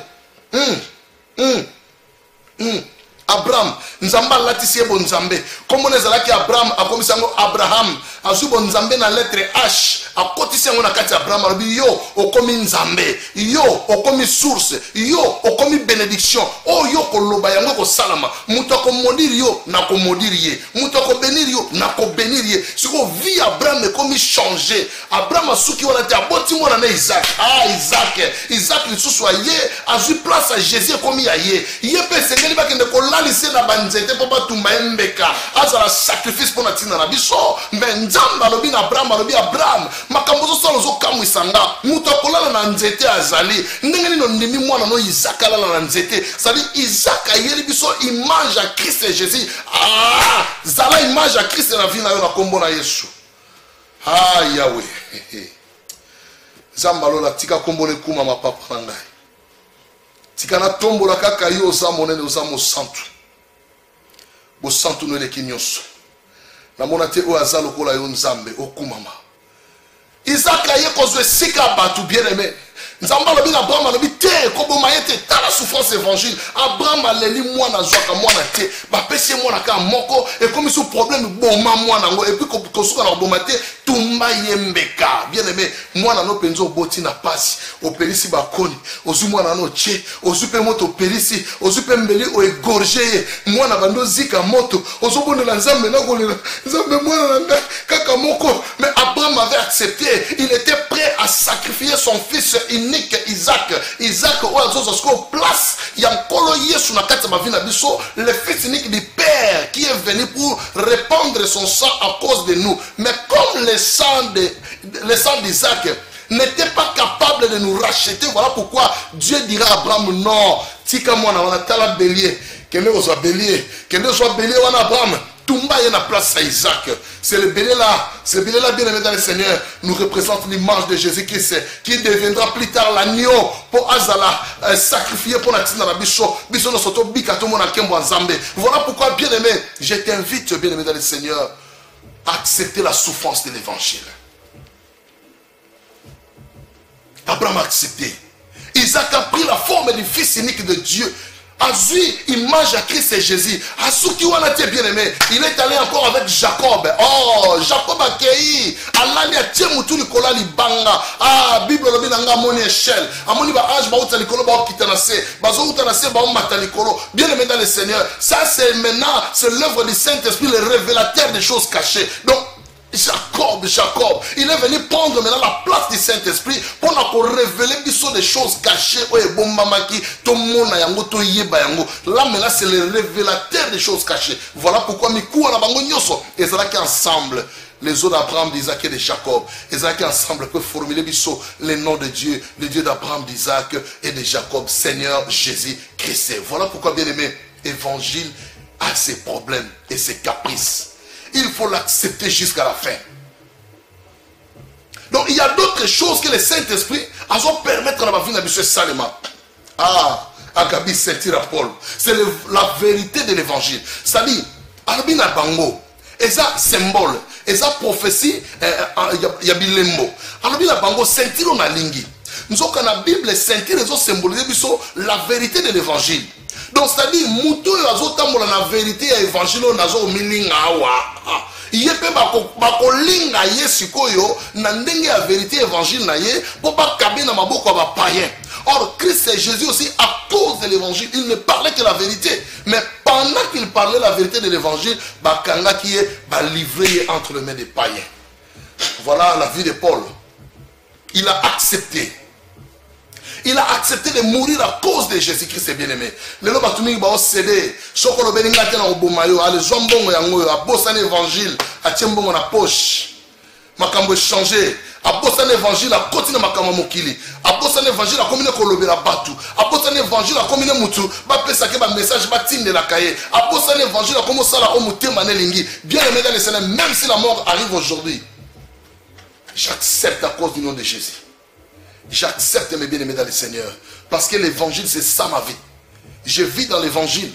Abraham Nzambe a Latisie bon Nzambe. Comment les alaki Abraham a commis Abraham a eu bon Nzambe na lettre H a kotisi na kati Abraham a dit yo o commis Nzambe yo o commis source yo o commis bénédiction oh yo ko loba yango ko salama muto ko modir yo na ko modir ye muto ko bénir yo na ko bénir ye siko vie Abraham est commis changer. Abraham a suki wana te aboti mwana na Isaac. Ah Isaac li suswa ye a eu place à Jésus commis ya ye ye pe sengeli ba kende ko lalisé na banzete po ba tumba mbeka azala sacrifice pour na tina na biso mais nzamba lobi na Abraham makambo zo sala zo kamwisanga muto kolala na nzete azali ndenge nino ndimi mwana no Isaac alala na nzete sali Isaac ayeli biso image à Christ et Jésus. Ah zala image à Christ na vie na yo na kombo na Yesu. Ah Yahweh zamba lola tika kombo le kuma mapapa na ngai tika na tombola kaka yo za monene za mo santu bo santu no le kinyoso na mona te o azalo kola yo nzambe okumama Isaac a kozwe sika batu bien aimé. Nzamba lobi na Abraham lobi te koboma yete tala souffrance évangile. Abraham aleli mwana zwaka mwana te ba pesi mwana ka moko et comme sous problème boma mwana ngo et puis kosuka na boma te tumba yembeka. Bien aimé, mwana no penzo boti na pasi opelisi bakoni ozu mwana no che ozu pe moto opelisi ozu pe mbeli o égorger mwana bando zika moto ozu bono na nzambe na kolela nzambe mwana na kaka moko. Mais Abraham avait accepté, il était prêt à sacrifier son fils unique Isaac. Isaac au place yankolo Yesu na kati ma vie na biso, le fils unique du père qui est venu pour répandre son sang à cause de nous. Mais comme le sang d'Isaac n'était pas capable de nous racheter, voilà pourquoi Dieu dira à Abraham non, tika mwana wana tala bélier, kende soit bélier, wana Abraham tumba ye na place à Isaac. C'est le béné là, bien aimé dans le Seigneur, nous représente l'image de Jésus-Christ qui deviendra plus tard l'agneau pour Azala, sacrifié pour la tina la bicho, bicho no soto bikato mon akembo nzambe. Voilà pourquoi, bien aimé, je t'invite, bien aimé dans le Seigneur, à accepter la souffrance de l'évangile. Abraham a accepté. Isaac a pris la forme du fils unique de Dieu. A vu image à Christ et Jésus. A ceux qui ont été bien aimé. Il est allé encore avec Jacob. Oh, Jacob a cueilli. Allah a tiré moutou Nicolas Libanga. Ah, Bible le binanga mon échelle. Amoni ba âge ba outa Nicolas ba kitanase. Bazo outanase ba mata Nicolas. Bien aimé dans le Seigneur. Ça c'est maintenant, c'est l'œuvre du Saint-Esprit, le révélateur des choses cachées. Donc Jacob, il est venu prendre maintenant la place du Saint-Esprit pour nous révéler des choses cachées. Là maintenant c'est le révélateur des choses cachées. Voilà pourquoi ils sont ensemble. Les eaux d'Abraham, d'Isaac et de Jacob. Ils sont ensemble pour formuler les noms de Dieu, le Dieu d'Abraham, d'Isaac et de Jacob, Seigneur Jésus-Christ. Voilà pourquoi, bien aimé, l'évangile a ses problèmes et ses caprices. Il faut l'accepter jusqu'à la fin. Donc il y a d'autres choses que le Saint-Esprit a permettre à la vie de M. Salema. Ah, Agabi sentir à Paul. C'est la vérité de l'évangile. C'est-à-dire, Albina Bango, et ça symbole, et ça prophétie, il y a bilembo. Albina Bango sentir on a lingi. Nous avons la Bible sentir les autres symboliser la vérité de l'évangile. Donc c'est-à-dire, Moutou et Azotambo la vérité et l'évangile nazo mininga wa. Yepe bako linga yesikoyo na ndenge ya vérité évangile na ye pour pas caber na maboko ba païen. Or Christ et Jésus aussi à cause de l'évangile, il ne parlait que la vérité, mais pendant qu'il parlait la vérité de l'évangile, bakanga qui est livré entre les mains des païens. Voilà la vie de Paul. Il a accepté. Il a accepté de mourir à cause de Jésus-Christ, bien-aimé. Le nom batumiki ba cédé. Sokolo beninga tena obomayo, ale zombongo yango, a bossane évangile, a tiembongo na poche. Makambo changé. A bossane évangile, a continue makambo mokili. A bossane évangile, a combine kolobela batu. A bossane évangile, a combine mutu. Ba pesa ke ba message ba tinde la cahier. A bossane évangile, a comme ça la omuté manelingi. Bien-aimé dans le Seigneur, même si la mort arrive aujourd'hui, j'accepte à cause du nom de Jésus. J'accepte mes bien-aimés dans le Seigneur. Parce que l'évangile, c'est ça ma vie. Je vis dans l'évangile.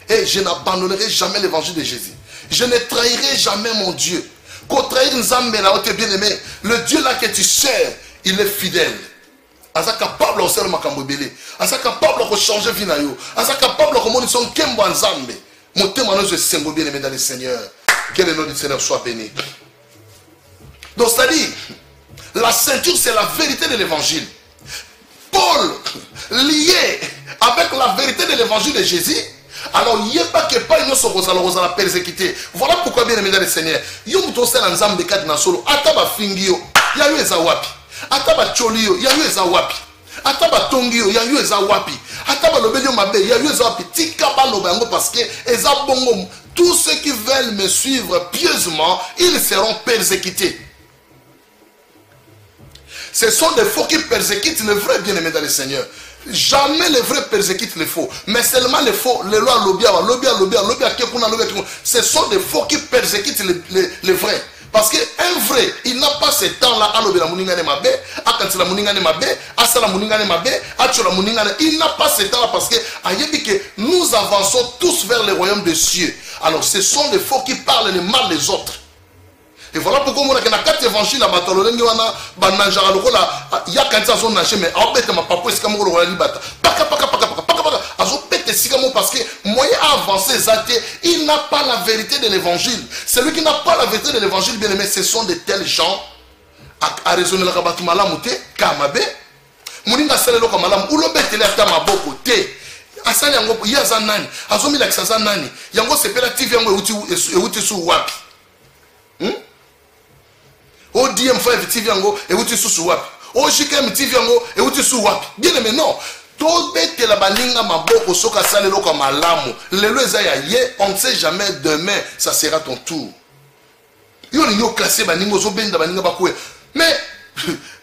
Et je n'abandonnerai jamais l'évangile de Jésus. Je ne trahirai jamais mon Dieu. Quand trahir Nzambe là, t'es bien-aimé, le Dieu là que tu sers, il est fidèle. Asa capable de faire makambo belé. Asa capable de changer vie na yo. Asa capable de monter son kembo Nzambe. Mon témoignage je sais bien-aimé dans le Seigneur. Que le nom du Seigneur soit béni. Donc c'est-à-dire, la ceinture, c'est la vérité de l'évangile. Paul, lié avec la vérité de l'évangile de Jésus, alors il n'y a pas que pas une chose à la persécuter. Voilà pourquoi, bien aimé dans le Seigneur, il y a un ensemble de quatre nations. Ataba fingio, il y a eu un zawapi. Ataba cholio, il y a eu un zawapi. Ataba tongio, il y a eu un zawapi. Ataba lobelio mabe, il y a eu un zawapi. Tikaba lobango parce que ezabongo, tous ceux qui veulent me suivre pieusement, ils seront persécutés. Ce sont des faux qui persécutent les vrais bien-aimés dans le Seigneur. Jamais les vrais persécutent les faux. Mais seulement les faux, les lois, ce sont des faux qui persécutent les vrais. Parce qu'un vrai, il n'a pas ce temps-là à l'obéra mouningane mabe, à quand la mouningane mabe, à sala mouningane mabe, à tchola mouningane. Il n'a pas ce temps-là parce que nous avançons tous vers le royaume des cieux. Alors ce sont des faux qui parlent le mal des autres. Et voilà pourquoi on a quatre évangiles à Batalolengi wana bananja lokola ya kanisa son naché mais obete ma papa est comme lokola libata paka azo pete sikamo parce que moyen à avancer zate il n'a pas la vérité de l'évangile. Celui qui n'a pas la vérité de l'évangile bien aimé ce sont de tels gens à raisonner la kabatu malamu te kamabe muninga sele loko malamu ulobetele ata maboko te asali yango yaza nani azomi la kisa nani yango sepela TV yango euti su wapi O DM5 TV yango euti susu wapi. O JKM TV yango euti su wapi. Bien aimé non. To bete la baninga maboko soka sale loko malamu. Lelo eza ya ye, on ne sait jamais demain ça sera ton tour. Yo ni yo classé baningo zo benda baninga bakwe. Mais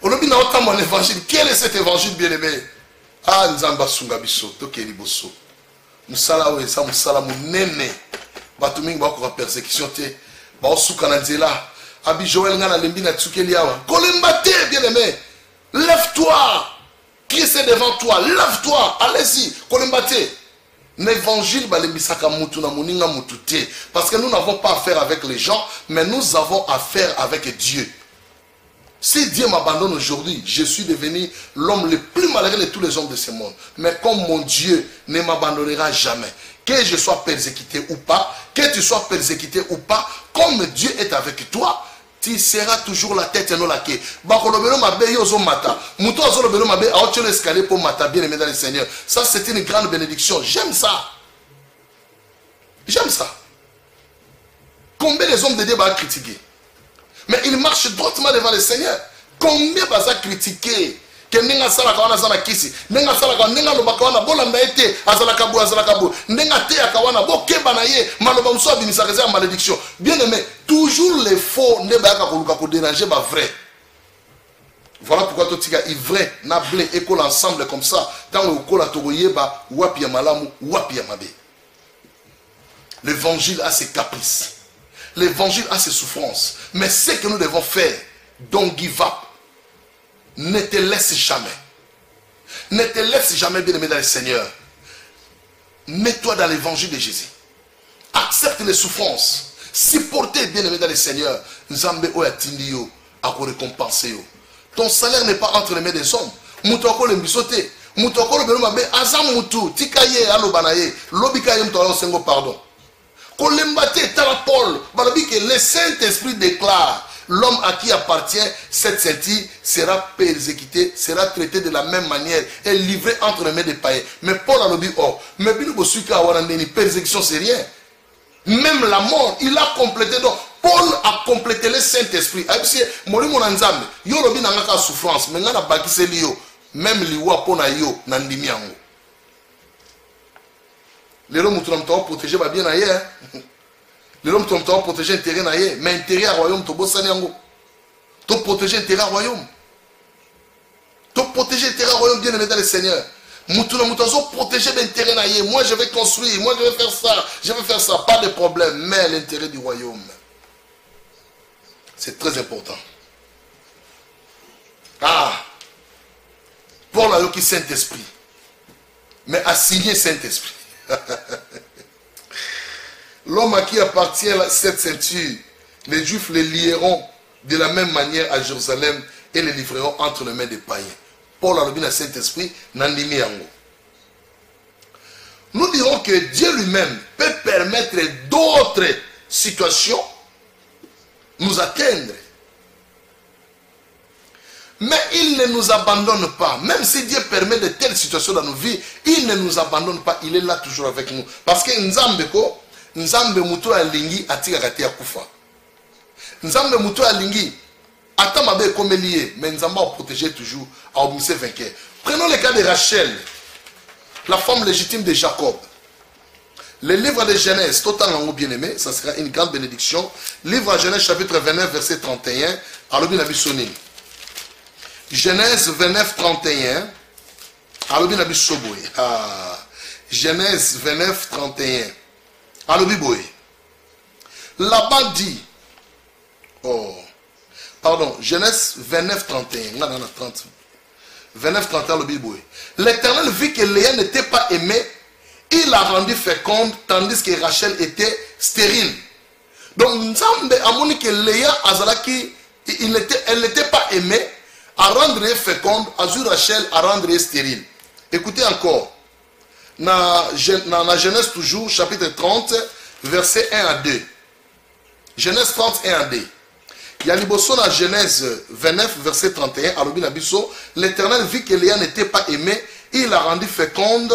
on obi na otam mon évangile. Quel est cet évangile bien aimé? Ah nzamba sunga biso to keli boso. Musala we sa musala munene. Batu mingi bako persécution te. Ba osuka na nzela. Abi Joël ngana lembi na tsukeli awa. Kolembate bien-aimé. Lève-toi. Christ est devant toi. Lève-toi. Allez-y. Kolembate. L'évangile balembisaka mutu na moninga mutute. Parce que nous n'avons pas affaire avec les gens, mais nous avons affaire avec Dieu. Si Dieu m'abandonne aujourd'hui, je suis devenu l'homme le plus malheureux de tous les hommes de ce monde. Mais comme mon Dieu ne m'abandonnera jamais, que je sois persécuté ou pas, que tu sois persécuté ou pas, comme Dieu est avec toi, tu seras toujours la tête et non la queue. Ça, c'est une grande bénédiction. J'aime ça. J'aime ça. Combien les hommes de Dieu vont critiquer? Mais il marche droitement devant le Seigneur. Combien va critiquer? Que nenga sala kawana zana kisi, nenga sala kawana nenga loba kawana bolanda ete azala kabu, nenga te akawana bo keba na ye maloba mso abimisa keza malédiction. Bien aimé, toujours les faux ne ba ka koluka ko déranger ba vrai. Voilà pourquoi tout tika ivraie na blé école ensemble comme ça, quand on kola togoyeba wapi ya malamu wapi ya mabe. L'évangile a ses caprices. L'évangile a ses souffrances. Mais ce que nous devons faire, don't give up. Ne te laisse jamais. Ne te laisse jamais, bien-aimé dans le Seigneur. Mets-toi dans l'évangile de Jésus. Accepte les souffrances. Supportez, bien-aimé dans le Seigneur. Nzambe oya tindio a récompenser. Ton salaire n'est pas entre les mains des hommes. Moutoko le mbisote. Moutoko le belo mabe azam mutu tikaye alobanaye lobikaye mtolo sengo pardon. Kolembate tarapol balabi que le Saint-Esprit déclare l'homme à qui appartient cette ceinture sera persécuté, sera traité de la même manière et livré entre les mains des païens. Mais Paul a dit, oh, mais persécution c'est rien. Même la mort, il a complété. Donc, Paul a complété le Saint-Esprit. Souffrance, même liwa pona yo nandimi ango. Les hommes sont protégés bien ailleurs. Les hommes sont protégés intérêt naïe, mais intérêt à royaume to bossani ango. To protéger intérêt à royaume. To protéger intérêt à royaume bien aimé dans le Seigneur. Moutuna moutazo protéger l'intérêt naïe. Moi je vais construire, moi je vais faire ça, pas de problème, mais l'intérêt du royaume. C'est très important. Ah, Paul a eu qui Saint-Esprit, mais a signé Saint-Esprit. L'homme à qui appartient cette ceinture, les Juifs les lieront de la même manière à Jérusalem et les livreront entre les mains des païens. Paul a dit à Saint-Esprit, Nandimi Yango. Nous dirons que Dieu lui-même peut permettre d'autres situations nous atteindre. Mais il ne nous abandonne pas. Même si Dieu permet de telles situations dans nos vies, il ne nous abandonne pas. Il est là toujours avec nous. Parce que Nzambe muto alingi atika kati ya kufa. Nzambe muto alingi atamabe komelie, mais Nzamba a protégé toujours, a obmisé vainqueur. Prenons le cas de Rachel, la femme légitime de Jacob. Le livre de Genèse, totalement bien aimé, ça sera une grande bénédiction. Livre de Genèse chapitre 29 verset 31, alors bien Abissonim. Genèse 29 31, alors bien Abissoboy. Genèse 29 31. Alors Biboy. Là-bas dit, oh, pardon, Genèse 29 31, 29 31 le Biboy. L'Éternel vit que Léa n'était pas aimée, il l'a rendue féconde, tandis que Rachel était stérile. Donc, Nzambe a montré que Léa Azalaki, elle n'était pas aimée, à rendre féconde, Azur Rachel à rendre stérile. Écoutez encore. Dans la Genèse toujours, chapitre 30, verset 1 à 2. Genèse 30, 1 à 2. Il y a l'Ibosso dans Genèse 29, verset 31. À l'Éternel vit que Léa n'était pas aimée, il l'a rendue féconde,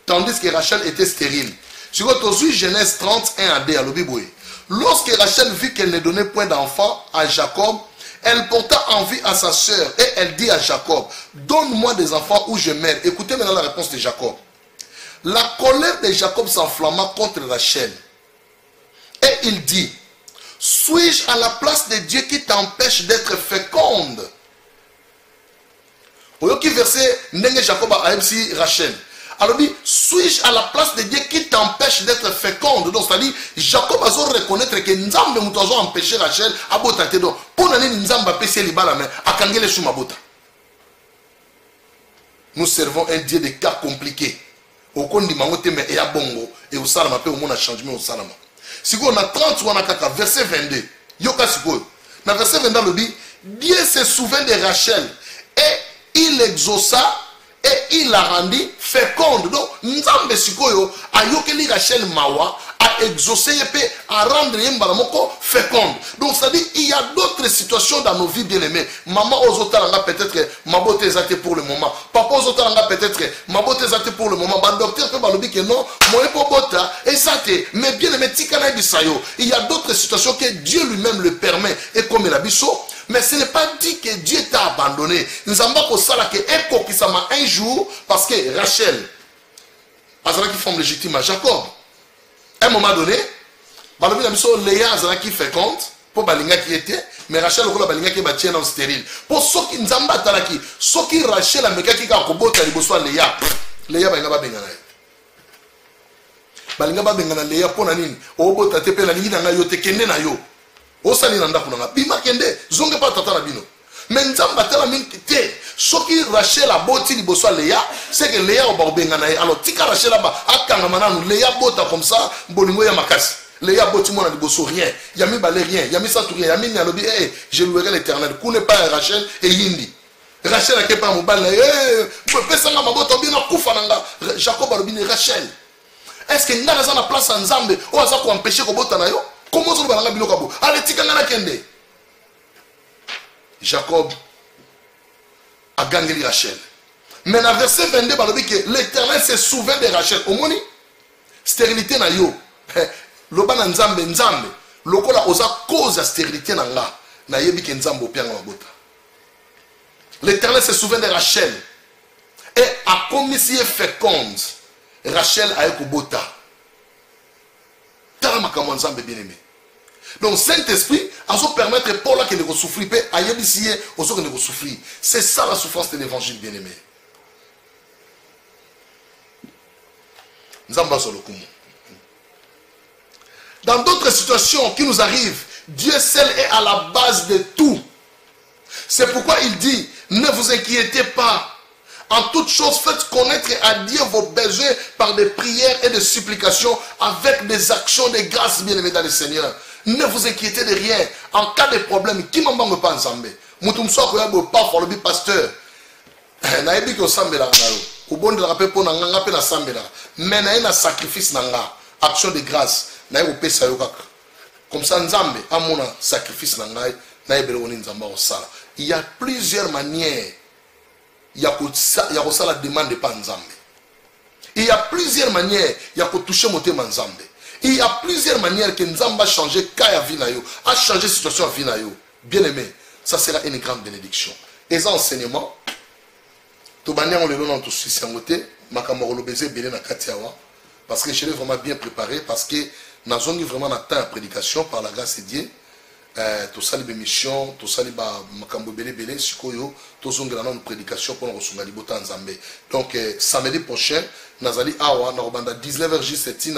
tandis que Rachel était stérile. Sur votre Genèse 30, 1 à 2. Lorsque Rachel vit qu'elle ne donnait point d'enfant à Jacob, elle porta envie à sa sœur et elle dit à Jacob, donne-moi des enfants ou je meurs. Écoutez maintenant la réponse de Jacob. La colère de Jacob s'enflamma contre Rachel. Et il dit, suis-je à la place de Dieu qui t'empêche d'être féconde? Au qui verset, Jacob a MC Rachel. Alors dit, suis-je à la place de Dieu qui t'empêche d'être féconde? Donc, c'est-à-dire, Jacob a besoin de reconnaître que nzambe muto azo empêcher Rachel abota te do pona nini nzamba pesi libala mais akangele suma bota. Nous servons un Dieu de cas compliqués. Au kondi mangote mais et bongo et au salama pe au mona changement au salama. Si on a 30 ou on a 4 verset 22. Yoka siko. Dans verset 22 le dit Dieu se souvint de Rachel et il l'exauça et il la rendit féconde. Donc, nzambe sikoyo a yokeli Rachel mawa a exaucé et a rendre yembalamoko féconde. Donc, ça dit, il y a d'autres situations dans nos vies bien-aimées. Maman ozotalanga peut-être ma beauté zate pour le moment. Papa ozotalanga peut-être ma beauté zate pour le moment. Bah, docteur peut balobi que non, moi pour bota et zate. Mais bien-aimé tikana bisayo. Il y a d'autres situations que Dieu lui-même le permet. Et comme il a biso. Mais ce n'est pas dit que Dieu t'a abandonné. Nous avons pas ça que Eko qui s'en un jour parce que Rachel, Azara qui forme légitime à Jacob. À un moment donné, Léa Azara qui fait compte pour Balinga qui était, mais Rachel le Balinga qui battait dans stérile. Pour ceux qui n'zamba talaki, ceux qui Rachel a meka qui a kobota liboso Léa, Léa Balinga ba bengana. Balinga ba bengana Léa pour nanini. Obota te pe na lingi na yo te kende na yo. Osali nanda kunanga bima kende zonge pa tata na bino mais nzamba tala mingi te soki Rachel a boti liboso Léa c'est que Léa oba obengana alors tika Rachel ba akanga mananu Léa bota comme ça bolingo ya makasi Léa boti mona liboso rien yami balé rien yami ça tout rien yami nyalobi eh je louerai l'Éternel kune pas Rachel et yindi Rachel a kepa mobala eh pesanga mabota bino kufa nanga Jacob alobini Rachel est-ce que ngana za na place en Nzambe o aza ko empêcher ko bota na yo. Comment on va le faire? Allez, tikangana kende. Jacob a gagné Rachel. Mais dans le verset 22, il dit que l'Éternel se souvient de Rachel. Au moni, stérilité na yo. Loba na nzambe nzambe. Lokola oza cause de stérilité na nga. Na yebi ke nzambe opianga mabota. L'Éternel se souvient de Rachel. Et a commis si féconde. Rachel a ekobota. Donc Saint-Esprit a permettre Paul qui ne souffrir pas à yebisier aux autres ne souffrir. C'est ça la souffrance de l'évangile bien-aimé. Dans d'autres situations qui nous arrivent, Dieu seul est à la base de tout. C'est pourquoi il dit, ne vous inquiétez pas. En toute chose, faites connaître à Dieu vos besoins par des prières et des supplications avec des actions de grâce bien-aimés dans le Seigneur. Ne vous inquiétez de rien. En cas de problème, qui m'en manque pas ensemble? Moutoumso ko pas pour le pasteur. Na ebi ko sambela ngalo. Ko bon de rappel pour nanga pe na sambela. Mais na ina sacrifice nanga, action de grâce, na yo pesa yo kaka. Comme ça nzambe amona sacrifice nanga na ebele woni nzamba osala. Il y a plusieurs manières. Il y a la demande de Panzambe. Il y a plusieurs manières. Il y a toucher mon thème Nzambe. Il y a plusieurs manières que Nzamba a changé Kaya Vinayo, a changé la situation à Vinayo. Bien aimé, ça sera une grande bénédiction. Et ça, enseignement, tout le monde le nom de ce côté, Makamoro Beze Bélé na Katiawa, parce que je l'ai vraiment bien préparé, parce que nous avons vraiment atteint la prédication par la grâce de Dieu. Tout ça les missions, tout ça les makambo belé belé sikoyo, tout ça une prédication pour nous recevoir libota nzambe. Donc samedi prochain, nazali awa na robanda 19h J7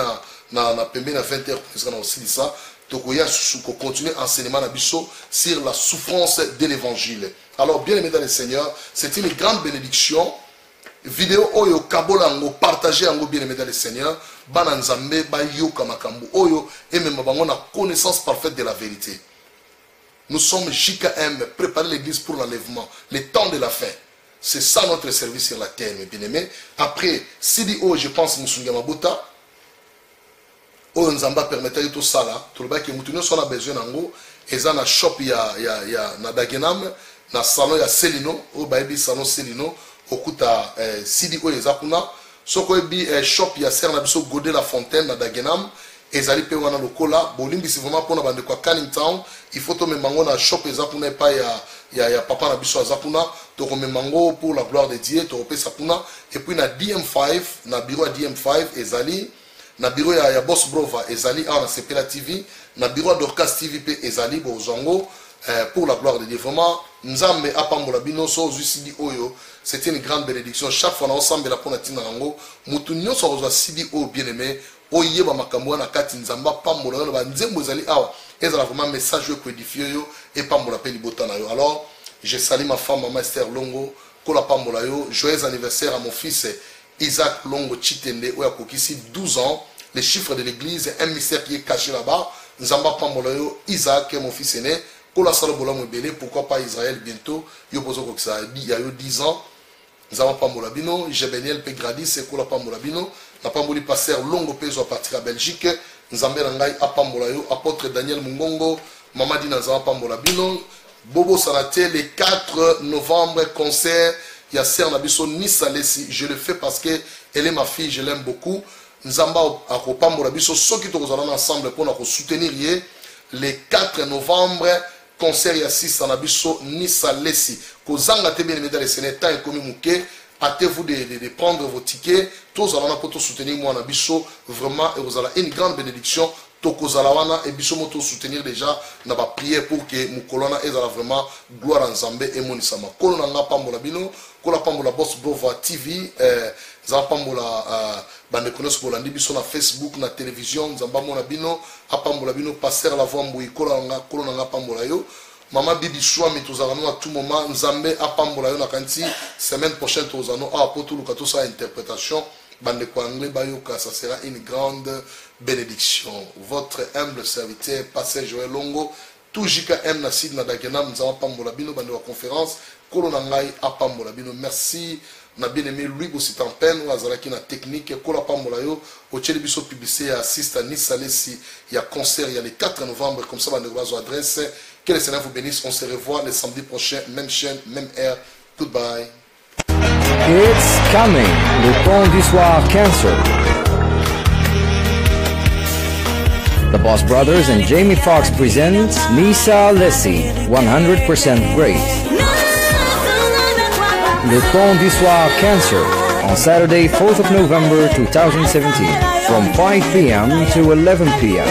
na pembe na 20h pour ça na aussi ça. Tokoya suko continuer enseignement na biso sur la souffrance de l'évangile. Alors bien aimé dans le Seigneur, c'est une grande bénédiction. Vidéo oyo kabolango partager ango bien aimé dans le Seigneur, bana nzambe ba yoka makambo oyo et même bango na connaissance parfaite de la vérité. Nous sommes JKM, préparer l'église pour l'enlèvement, le temps de la fin. C'est ça notre service sur la terre, mes bien-aimés. Après, CDO, je pense, Moussunga Mabuta, Oyo Nzamba permettait tout ça là, tout le bac qui moutonné sur la besoin d'ango, et ça na shop na Dagenam, na salon ya Selino, au baby salon Selino, au kuta CDO ezakuna, soko ebi shop ya Serna biso Godé la Fontaine na Dagenam. Ezali pe wana lokola bolimbi si vraiment pona bande kwa Canning Town il faut to memango na shop ezakuna pa ya papa na biso azakuna to memango pour la gloire de Dieu to pesa kuna et puis na DM5 na bureau ya DM5 ezali na bureau ya Boss Brova ezali na Sepela TV na bureau d'Orcas TV pe ezali bozongo pour la gloire de Dieu vraiment nzambe apambola bino so zisidi oyo c'était une grande bénédiction chaque fois na ensemble la pona tina ngo mutu nyonso rozwa CDO bien aimé oyeba makambo na kati nzamba pambola yo ba nzembo ezali awa ezala vraiment message ko édifier yo et pambola pe libota na yo. Alors je salue ma femme maman Esther Longo kola pambola yo. Joyeux anniversaire à mon fils Isaac Longo Chitende oya kokisi 12 ans. Les chiffres de l'église, un mystère qui est caché là-bas. Nzamba pambola yo Isaac mon fils aîné kola salobola mo belé, pourquoi pas Israël bientôt yo bozo ko ça il y a eu 10 ans. Nzamba pambola bino Jebeniel pe Gradis kola pambola bino na pamboli pasteur Longo pezo à partir à Belgique. Nzambe rangai apambola yo apôtre Daniel Mungongo Mamadi Nzamba pambola bino Bobo Sanate le 4 novembre concert ya sœur Nabiso Nissa Lessi. Je le fais parce que elle est ma fille, je l'aime beaucoup. Nzamba akopambola biso soki tokozala ensemble pour nous soutenir le 4 novembre concert ya 6 Nabiso Nissa Lessi. Kozanga te bien aimé dans les sénateurs et comme mouké. Hâtez-vous de prendre vos tickets. Tous allons pour soutenir moi na biso vraiment et vous allez une grande bénédiction. Tokozalawana et biso moto soutenir déjà na ba prière pour que mukolona ezala vraiment gloire en Zambé et monisama. Kolona nga pambola bino, kola pambola boss Bova TV, za pambola bande connaissent pour landi biso na Facebook na télévision, nzamba mona bino, apambola bino passer la voix mbui kolona nga pambola yo. Maman Bibi Chouami tozalano à tout moment Nzambe apambola yo na kanti semaine prochaine tozano a pour tout le kato sa interprétation bande ko anglais bayoka, ça sera une grande bénédiction. Votre humble serviteur Pasteur Joël Longo tout JKM na sid na dagena nzamba pambola bino bande wa conférence kolona ngai apambola bino. Merci na bien aimé Louis Bossitampen ou azalaki na technique kola pambola yo au tcheli biso publicité assiste à Nissa Lessi, il y a concert il y a le 4 novembre comme ça bande wa adresse. Que le Seigneur vous bénisse. On se revoit le samedi prochain, même chaîne, même heure. Goodbye. It's coming. Le Pont du Soir Cancer. The Boss Brothers and Jamie Foxx presents Nissa Lessi, 100% Grace. Le Pont du Soir Cancer on Saturday, 4th of November 2017 from 5 p.m. to 11 p.m.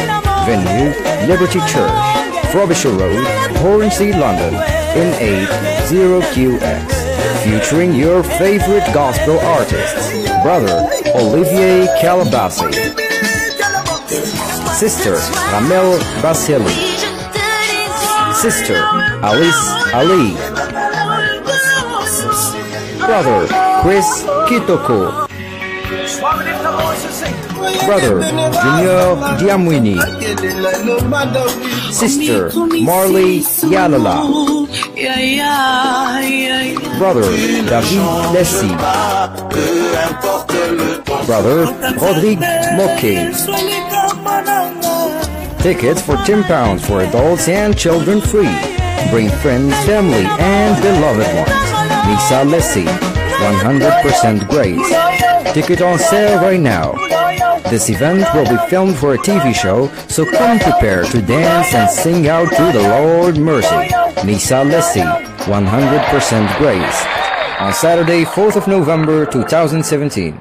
Venue, Liberty Church. Frobisher Road, Hornsey, London, in 80QX. Featuring your favorite gospel artists, Brother Olivier Calabassi, Sister Ramel Basili, Sister Alice Ali, Brother Chris Kitoko, Brother Junior Diamwini, Sister Marley Yalala, Brother David Lessi, Brother Rodrigue Moke. Tickets for £10 for adults and children free. Bring friends, family, and beloved ones. Nissa Lessi, 100% Grace. Ticket on sale right now. This event will be filmed for a TV show, so come prepared to dance and sing out to the Lord Mercy. Nissa Lessi, 100% Grace. On Saturday, 4th of November 2017.